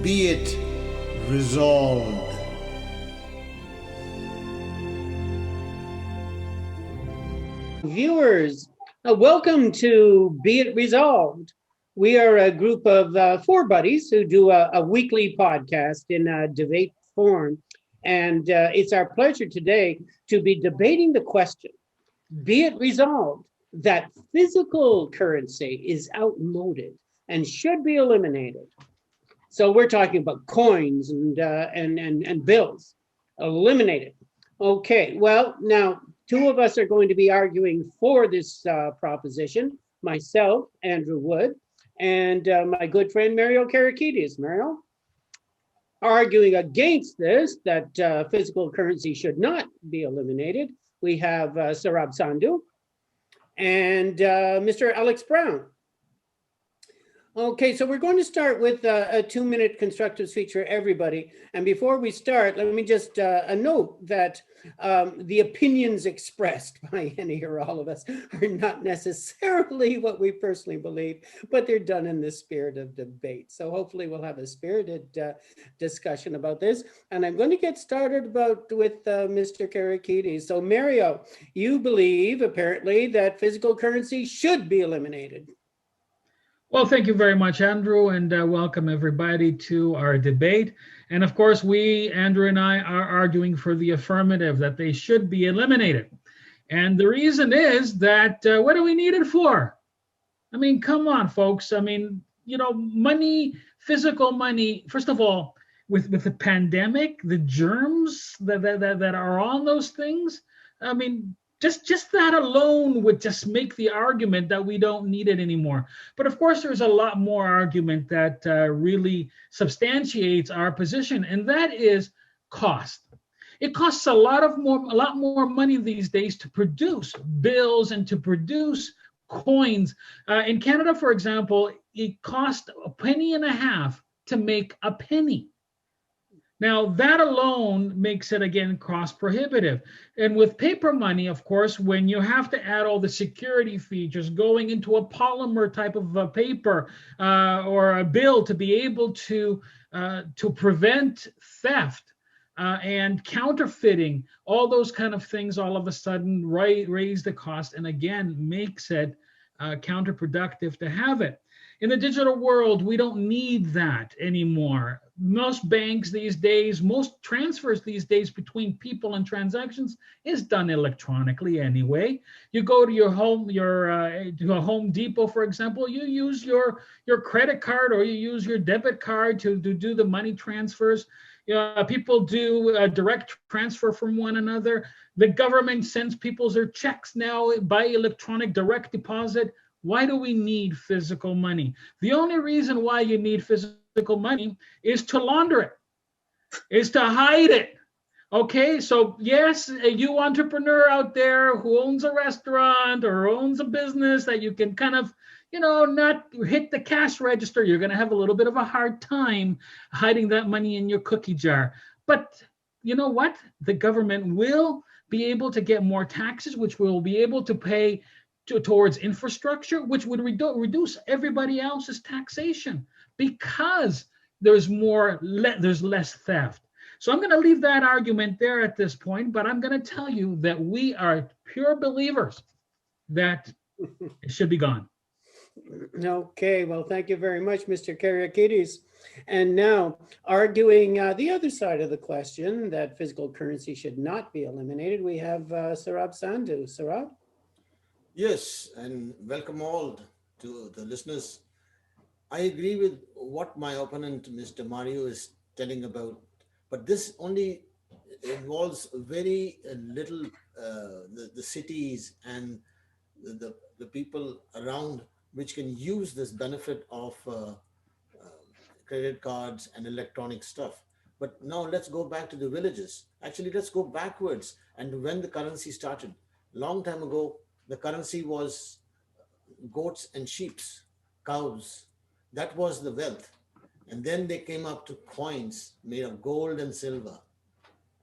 be it resolved. Viewers, welcome to Be It Resolved. We are a group of four buddies who do a weekly podcast in a debate form. And it's our pleasure today to be debating the question, be it resolved that physical currency is outmoded and should be eliminated. So we're talking about coins and bills. Eliminated. Okay, well, now two of us are going to be arguing for this proposition. Myself, Andrew Wood, and my good friend Mario Karakides. Mario, arguing against this, that physical currency should not be eliminated. We have Sarab Sandhu and Mr. Alex Brown. Okay, so we're going to start with a 2-minute constructive speech for everybody. And before we start, let me just note that the opinions expressed by any or all of us are not necessarily what we personally believe, but they're done in the spirit of debate. So hopefully we'll have a spirited discussion about this. And I'm going to get started with Mr. Karakides. So Mario, you believe apparently that physical currency should be eliminated. Well, thank you very much, Andrew, and welcome everybody to our debate. And of course, Andrew and I, are arguing for the affirmative, that they should be eliminated. And the reason is that, what do we need it for? I mean, come on, folks. I mean, money, physical money, first of all, with the pandemic, the germs that are on those things, I mean, just that alone would just make the argument that we don't need it anymore. But of course, there's a lot more argument that really substantiates our position, and that is cost. It costs a lot more money these days to produce bills and to produce coins. In Canada, for example, it costs a penny and a half to make a penny. Now, that alone makes it, again, cost prohibitive. And with paper money, of course, when you have to add all the security features going into a polymer type of a paper or a bill to be able to prevent theft and counterfeiting, all those kind of things all of a sudden raise the cost and, again, makes it counterproductive to have it. In the digital world, we don't need that anymore. Most banks these days, most transfers these days between people and transactions is done electronically anyway. You go to your home, to a Home Depot, for example, you use your credit card or you use your debit card to do the money transfers. People do a direct transfer from one another. The government sends people their checks now by electronic direct deposit. Why do we need physical money? The only reason why you need physical money is to launder it, is to hide it. Okay, so yes, you entrepreneur out there who owns a restaurant or owns a business that you can kind of, not hit the cash register, you're going to have a little bit of a hard time hiding that money in your cookie jar. But you know what? The government will be able to get more taxes, which will be able to pay towards infrastructure, which would reduce everybody else's taxation because there's less theft. So I'm going to leave that argument there at this point, but I'm going to tell you that we are pure believers that it should be gone. Okay, well, thank you very much, Mr. Karakides. And now, arguing the other side of the question, that physical currency should not be eliminated, we have Sarab Sandhu. Sarab? Yes, and welcome all to the listeners. I agree with what my opponent, Mr. Mario, is telling about, but this only involves very little the cities and the people around which can use this benefit of credit cards and electronic stuff. But now let's go back to the villages. Actually, let's go backwards. And when the currency started, long time ago, the currency was goats and sheeps, cows. That was the wealth. And then they came up to coins made of gold and silver.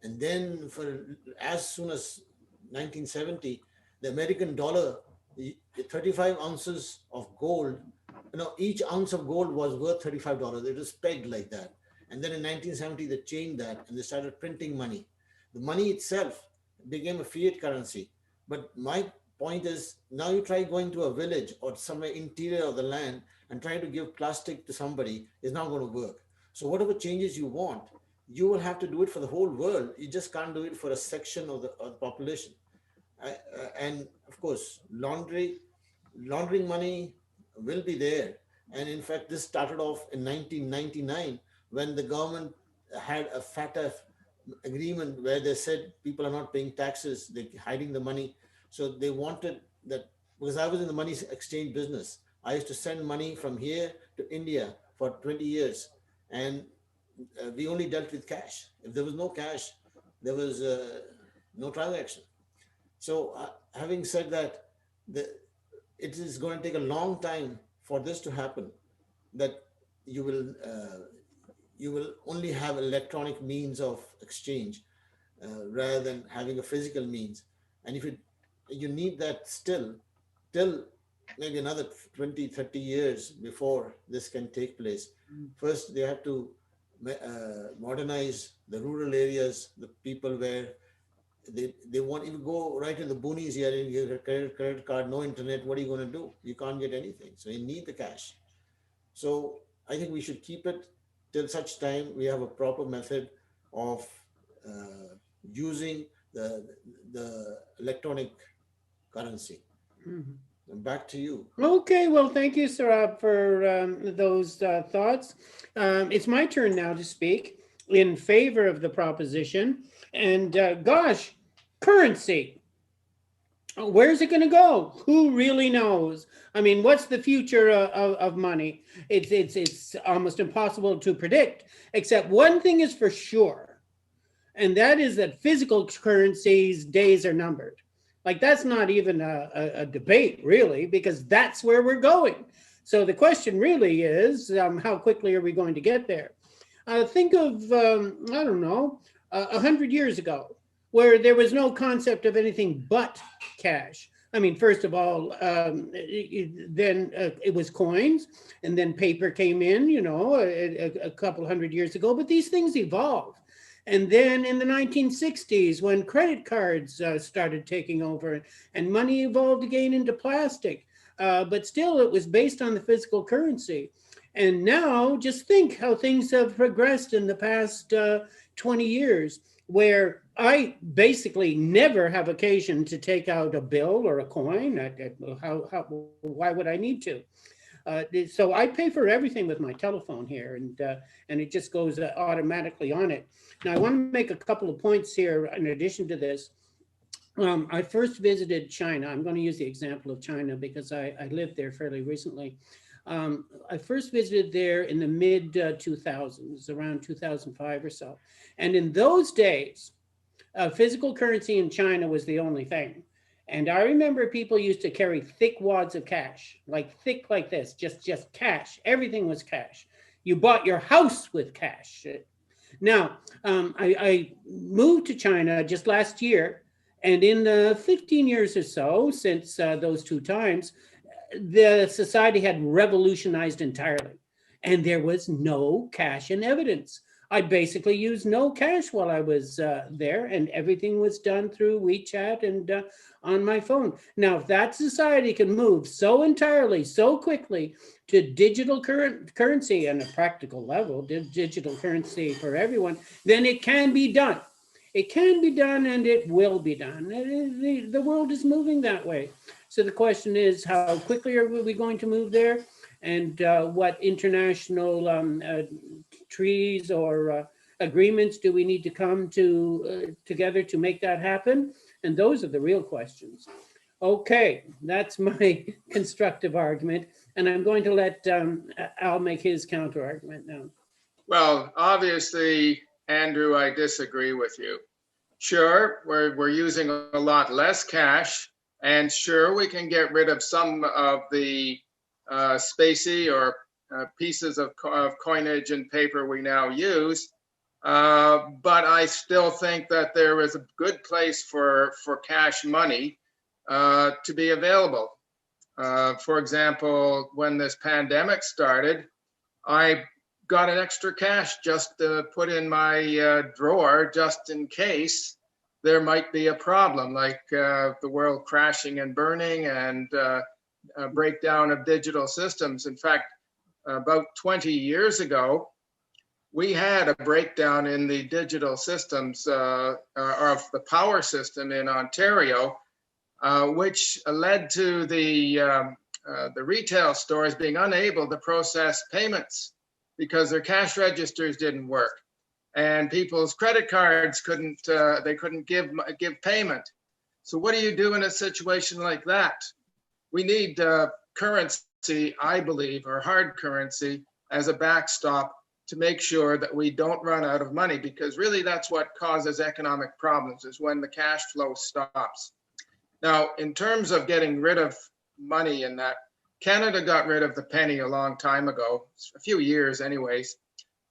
And then for as soon as 1970, the American dollar, the 35 ounces of gold, each ounce of gold was worth $35. It was pegged like that. And then in 1970, they changed that and they started printing money. The money itself became a fiat currency. But my point is, now you try going to a village or somewhere interior of the land and try to give plastic to somebody is not going to work. So whatever changes you want, you will have to do it for the whole world. You just can't do it for a section of the population. And of course, laundering money will be there. And in fact, this started off in 1999 when the government had a FATF agreement where they said people are not paying taxes, they're hiding the money. So they wanted that, because I was in the money exchange business. I used to send money from here to India for 20 years. And we only dealt with cash. If there was no cash, there was no transaction. So, having said that, the, it is going to take a long time for this to happen. That you will you will only have electronic means of exchange rather than having a physical means. And if you need that still till maybe another 20, 30 years before this can take place. First, they have to modernize the rural areas, the people where they won't even go right in the boonies here and get a credit card, no internet. What are you going to do? You can't get anything. So you need the cash. So I think we should keep it till such time we have a proper method of using the electronic currency. And back to you. Okay, well, thank you, Sarab, for those thoughts. It's my turn now to speak in favor of the proposition. And gosh, currency. Where's it going to go? Who really knows? I mean, what's the future of money? It's almost impossible to predict, except one thing is for sure, and that is that physical currency's days are numbered. Like, that's not even a debate, really, because that's where we're going. So the question really is, how quickly are we going to get there? Think of, I don't know, 100 years ago, where there was no concept of anything but cash. I mean, first of all, then it was coins, and then paper came in, a couple hundred years ago, but these things evolve. And then in the 1960s, when credit cards started taking over and money evolved again into plastic, but still it was based on the physical currency. And now just think how things have progressed in the past 20 years, where I basically never have occasion to take out a bill or a coin. Why would I need to? So I pay for everything with my telephone here, and it just goes automatically on it. Now, I want to make a couple of points here in addition to this. I first visited China. I'm going to use the example of China because I lived there fairly recently. I first visited there in the mid 2000s, around 2005 or so. And in those days, physical currency in China was the only thing. And I remember people used to carry thick wads of cash, like thick like this, just cash. Everything was cash. You bought your house with cash. Now, I moved to China just last year, and in the 15 years or so since those two times, the society had revolutionized entirely, and there was no cash in evidence. I basically used no cash while I was there, and everything was done through WeChat and on my phone. Now, if that society can move so entirely, so quickly to digital currency on a practical level, digital currency for everyone, then it can be done. It can be done, and it will be done. The world is moving that way. So the question is, how quickly are we going to move there? And what international treaties or agreements do we need to come to together to make that happen? And those are the real questions. Okay, that's my constructive argument. And I'm going to let Al make his counter argument now. Well, obviously, Andrew, I disagree with you. Sure, we're using a lot less cash, and sure, we can get rid of some of the spacey or pieces of coinage and paper we now use. But I still think that there is a good place for cash money to be available. For example, when this pandemic started, I got an extra cash just to put in my drawer just in case there might be a problem, like the world crashing and burning and a breakdown of digital systems. In fact, about 20 years ago, we had a breakdown in the digital systems of the power system in Ontario, which led to the retail stores being unable to process payments because their cash registers didn't work, and people's credit cards couldn't give payment. So what do you do in a situation like that? We need currency, I believe, or hard currency as a backstop to make sure that we don't run out of money, because really that's what causes economic problems, is when the cash flow stops. Now, in terms of getting rid of money in that, Canada got rid of the penny a long time ago, a few years anyways.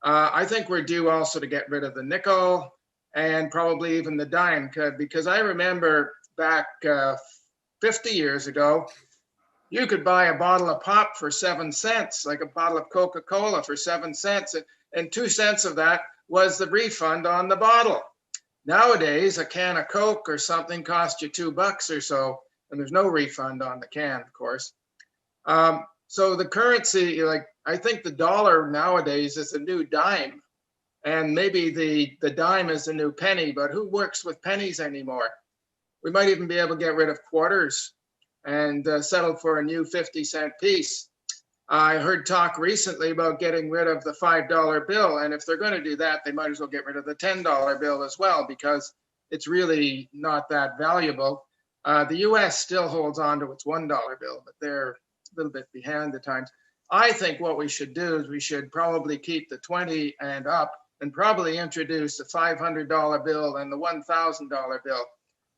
I think we're due also to get rid of the nickel and probably even the dime, because I remember back 50 years ago, you could buy a bottle of pop for 7 cents, like a bottle of Coca-Cola for 7 cents, and 2 cents of that was the refund on the bottle. Nowadays, a can of Coke or something costs you $2 or so, and there's no refund on the can, of course. So the currency, like, I think the dollar nowadays is a new dime, and maybe the dime is a new penny, but who works with pennies anymore? We might even be able to get rid of quarters and settle for a new 50-cent piece. I heard talk recently about getting rid of the $5 bill, and if they're going to do that, they might as well get rid of the $10 bill as well, because it's really not that valuable. The US still holds on to its $1 bill, but they're a little bit behind the times. I think what we should do is we should probably keep the 20 and up, and probably introduce the $500 bill and the $1,000 bill.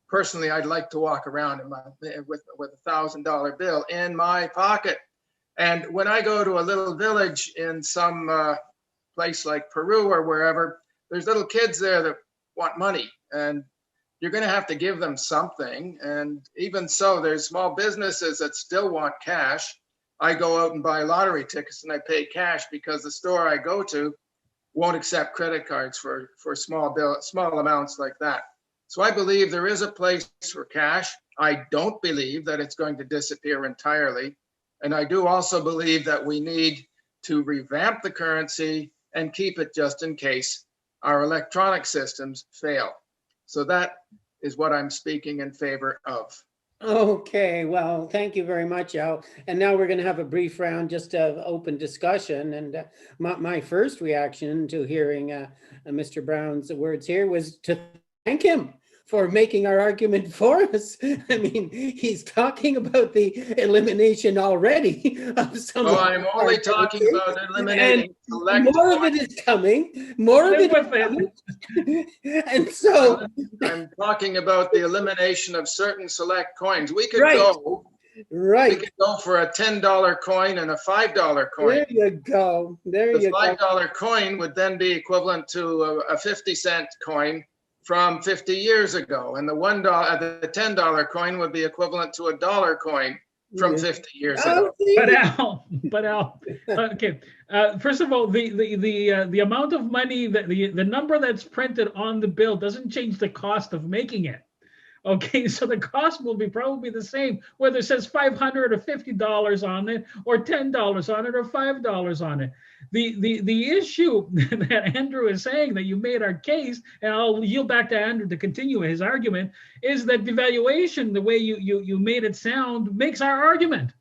Personally, I'd like to walk around with a $1,000 bill in my pocket. And when I go to a little village in some place like Peru or wherever, there's little kids there that want money, and you're going to have to give them something. And even so, there's small businesses that still want cash. I go out and buy lottery tickets and I pay cash because the store I go to won't accept credit cards for small amounts like that. So I believe there is a place for cash. I don't believe that it's going to disappear entirely. And I do also believe that we need to revamp the currency and keep it just in case our electronic systems fail. So that is what I'm speaking in favor of. Okay, well, thank you very much, Al. And now we're going to have a brief round just of open discussion. And my first reaction to hearing Mr. Brown's words here was to thank him for making our argument for us. I mean, he's talking about the elimination already of some. Well, I'm only talking about eliminating select. More of it is coming. More of it is coming. And so I'm talking about the elimination of certain select coins. We could Right. go. Right. We could go for a $10 coin and a $5 coin. There you go. There The you go. $5 coin would then be equivalent to a 50-cent coin from 50 years ago, and the $10 coin would be equivalent to a dollar coin from 50 years ago. But Al, okay. First of all, the amount of money that the number that's printed on the bill doesn't change the cost of making it. Okay, so the cost will be probably the same, whether it says $500 or $50 on it, or $10 on it, or $5 on it. The issue that Andrew is saying, that you made our case, and I'll yield back to Andrew to continue his argument, is that devaluation, the way you made it sound, makes our argument.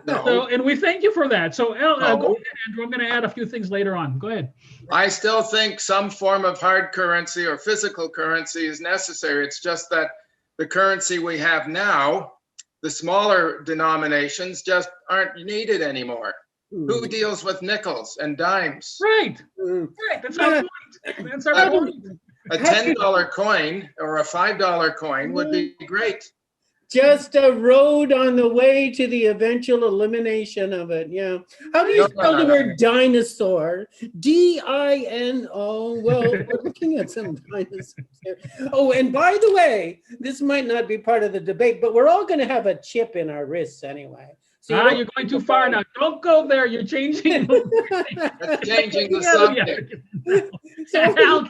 No. So, and we thank you for that. So, go ahead, Andrew. I'm going to add a few things later on. Go ahead. I still think some form of hard currency or physical currency is necessary. It's just that the currency we have now, the smaller denominations, just aren't needed anymore. Who deals with nickels and dimes? Right. Right. That's our point. That's our point. A $10 coin or a $5 coin would be great. Just a road on the way to the eventual elimination of it. Yeah. How do you spell the word dinosaur? D-I-N-O. Well, we're looking at some dinosaurs here. Oh, and by the way, this might not be part of the debate, but we're all going to have a chip in our wrists anyway. So you You're going too far now. Don't go there. You're changing. That's changing the Yeah, subject. Al,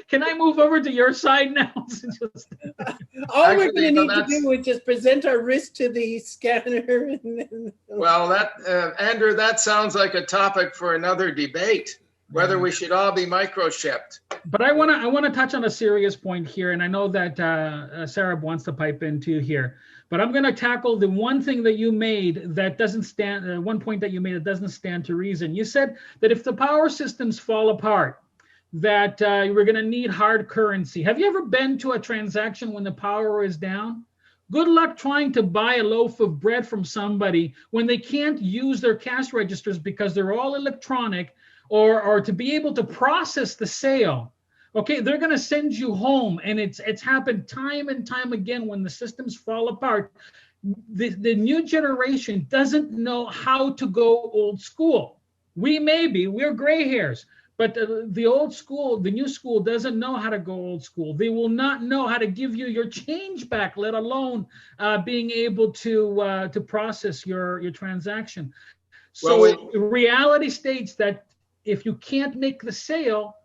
can I move over to your side now? Just- all we're Actually, going to no, need to that's- do is just present our wrist to the scanner. And then, Well, Andrew, that sounds like a topic for another debate, whether we should all be microchipped. But I want to touch on a serious point here, and I know that Sarah wants to pipe in too here. But I'm going to tackle the one thing that you made that doesn't stand. One point that you made that doesn't stand to reason. You said that if the power systems fall apart, that we're going to need hard currency. Have you ever been to a transaction when the power is down? Good luck trying to buy a loaf of bread from somebody when they can't use their cash registers because they're all electronic, or to be able to process the sale. Okay, they're going to send you home, and it's happened time and time again when the systems fall apart. The new generation doesn't know how to go old school. We're gray hairs, but the old school, the new school doesn't know how to go old school. They will not know how to give you your change back, let alone being able to process your transaction. So reality states that if you can't make the sale,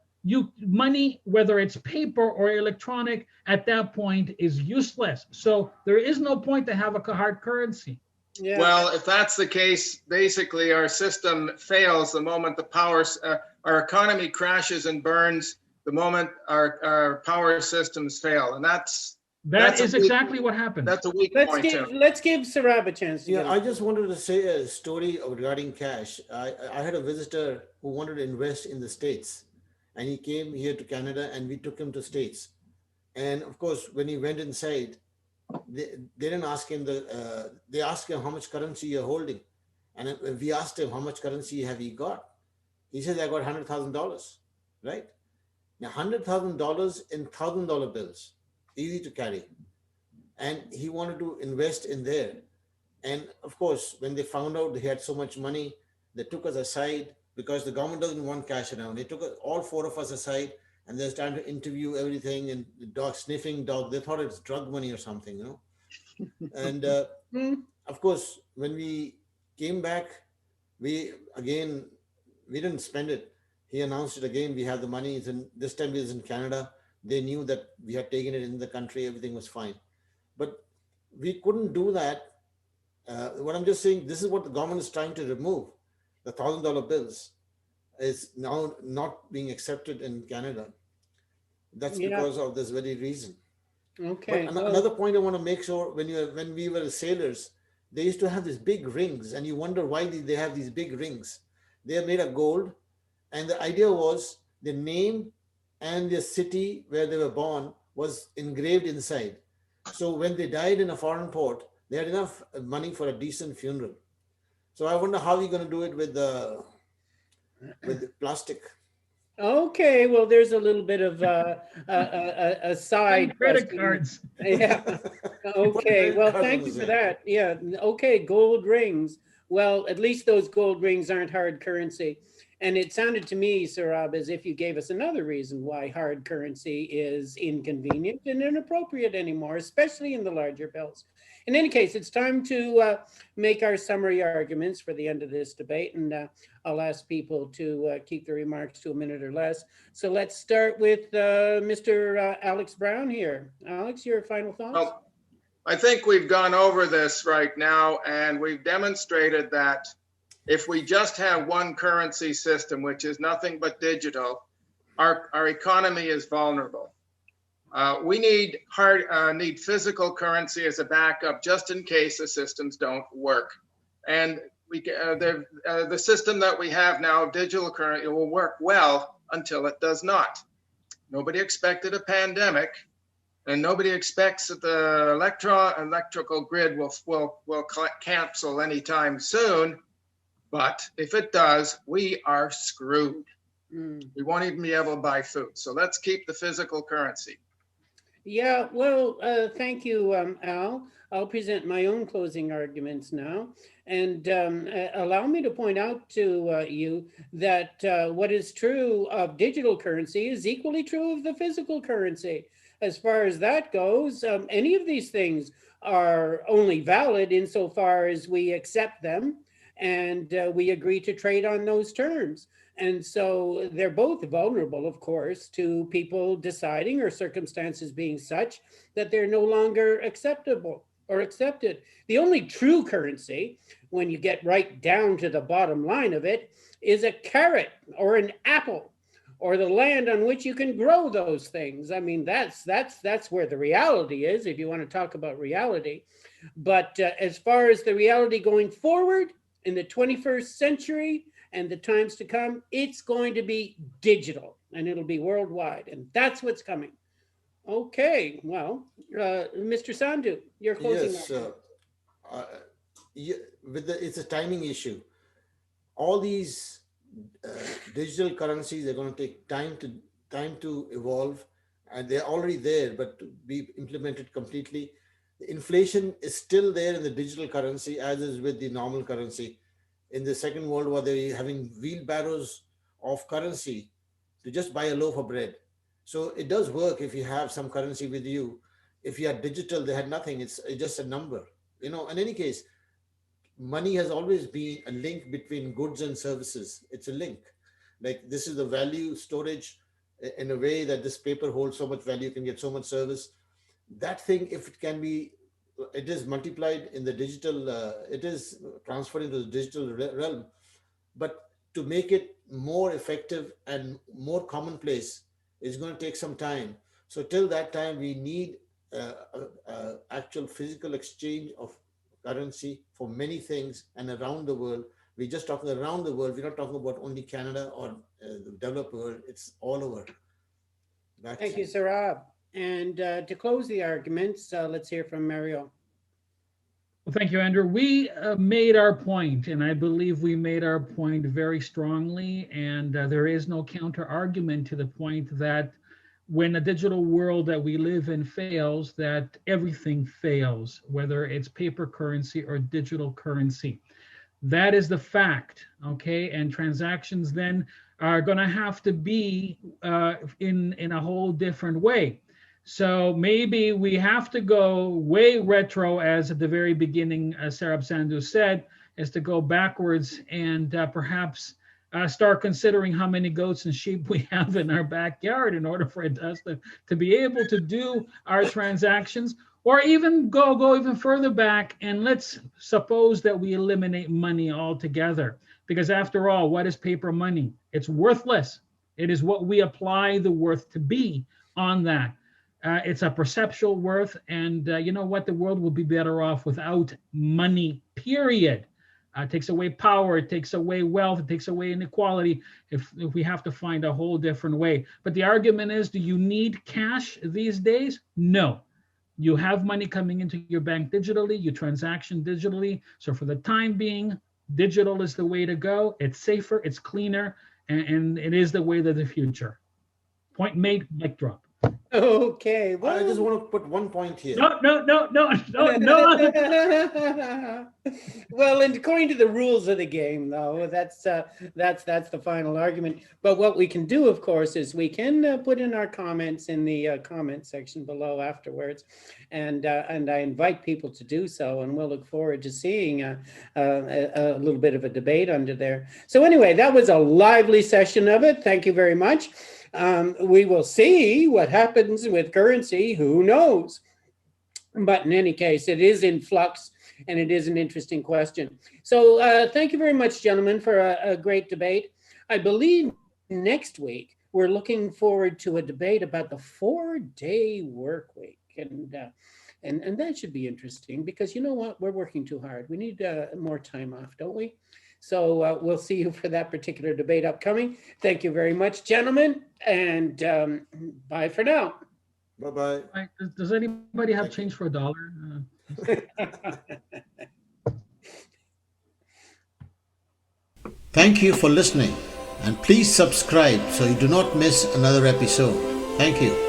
money, whether it's paper or electronic, at that point is useless. So there is no point to have a hard currency. yeah. Well, if that's the case, basically our system fails the moment our economy crashes and burns the moment our power systems fail. And That that's is exactly what happened. that's a weak let's point. give Sarab a chance to Yeah, get I just wanted to say a story regarding cash. I had a visitor who wanted to invest in the States, and he came here to Canada, and we took him to States. And of course, when he went inside, they didn't ask him they asked him how much currency you're holding. And we asked him how much currency have you got. He says, I got $100,000, right? Now, $100,000 in $1,000 bills, easy to carry. And he wanted to invest in there. And of course, when they found out he had so much money, they took us aside because the government doesn't want cash around. They took all four of us aside, and they're starting to interview everything, and the dog, sniffing dog. They thought it's drug money or something, And of course, when we came back, we didn't spend it. He announced it again. We have the money. And this time he was in Canada. They knew that we had taken it in the country. Everything was fine. But we couldn't do that. What I'm just saying, this is what the government is trying to remove. The $1,000 bills is now not being accepted in Canada. That's because of this very reason. Okay. But another point I want to make sure, when we were sailors, they used to have these big rings, and you wonder why they have these big rings. They are made of gold, and the idea was the name and the city where they were born was engraved inside. So when they died in a foreign port, they had enough money for a decent funeral. So I wonder how we're going to do it with the plastic. Okay, well, there's a little bit of a side Credit question. cards. Yeah. Okay. Well, thank you for that. Yeah. Okay. Gold rings. Well, at least those gold rings aren't hard currency. And it sounded to me, Sarab, as if you gave us another reason why hard currency is inconvenient and inappropriate anymore, especially in the larger bills. In any case, it's time to make our summary arguments for the end of this debate. And I'll ask people to keep their remarks to a minute or less. So let's start with Mr. Alex Brown here. Alex, your final thoughts? Well, I think we've gone over this right now, and we've demonstrated that if we just have one currency system, which is nothing but digital, our economy is vulnerable. We need physical currency as a backup just in case the systems don't work. And the system that we have now, digital currency, will work well until it does not. Nobody expected a pandemic, and nobody expects that the electrical grid will cancel anytime soon. But if it does, we are screwed. We won't even be able to buy food. So let's keep the physical currency. Yeah, well, thank you, Al. I'll present my own closing arguments now. And allow me to point out to you that what is true of digital currency is equally true of the physical currency. as far as that goes, any of these things are only valid insofar as we accept them and we agree to trade on those terms. And so they're both vulnerable, of course, to people deciding or circumstances being such that they're no longer acceptable or accepted. The only true currency, when you get right down to the bottom line of it, is a carrot or an apple or the land on which you can grow those things. I mean, that's where the reality is, if you want to talk about reality. But as far as the reality going forward in the 21st century and the times to come, it's going to be digital and it'll be worldwide, and that's what's coming. Okay, well, Mr. Sandhu, your closing Yes, argument. uh, yeah, it's a timing issue. All these uh, digital currencies are going to take time to evolve, and they're already there, but to be implemented completely. The inflation is still there in the digital currency, as is with the normal currency. In the Second World War, they were having wheelbarrows of currency to just buy a loaf of bread. So it does work if you have some currency with you. If you are digital, they had nothing. It's just a number. In any case, money has always been a link between goods and services. It's a link. Like, this is the value storage in a way that this paper holds so much value, can get so much service. That thing, if it can be, it is multiplied in the digital, it is transferred into the digital realm. But to make it more effective and more commonplace is going to take some time. So till that time, we need actual physical exchange of currency for many things and around the world. We're just talking around the world. We're not talking about only Canada or the developed world. It's all over. Back Thank to you, you. Sarab. And to close the arguments, let's hear from Mario. Well, thank you, Andrew. We made our point, and I believe we made our point very strongly. And there is no counter argument to the point that when the digital world that we live in fails, that everything fails, whether it's paper currency or digital currency. That is the fact, okay? And transactions then are going to have to be in a whole different way. So maybe we have to go way retro, as at the very beginning, Sarab Sandhu said, is to go backwards and perhaps start considering how many goats and sheep we have in our backyard in order for us to be able to do our transactions, or even go even further back, and let's suppose that we eliminate money altogether. Because after all, what is paper money? It's worthless. It is what we apply the worth to be on that. It's a perceptual worth, and you know what? The world will be better off without money, period. It takes away power, it takes away wealth, it takes away inequality if we have to find a whole different way. But the argument is, do you need cash these days? No. You have money coming into your bank digitally, you transaction digitally. So for the time being, digital is the way to go. It's safer, it's cleaner, and it is the way to the future. Point made, mic drop. Okay, I just well. want to put one point here. No. Well, and according to the rules of the game, though, that's the final argument. But what we can do, of course, is we can put in our comments in the comment section below afterwards, and I invite people to do so, and we'll look forward to seeing a little bit of a debate under there. So anyway, that was a lively session of it. Thank you very much. We will see what happens with currency. Who knows? But in any case, it is in flux, and it is an interesting question. So thank you very much, gentlemen, for a great debate. I believe next week we're looking forward to a debate about the 4-day work week. And that should be interesting, because you know what? We're working too hard. We need more time off, don't we? So we'll see you for that particular debate upcoming. Thank you very much, gentlemen, and bye for now. Bye-bye. Does anybody have Thank you. change for $1? Thank you for listening, and please subscribe so you do not miss another episode. Thank you.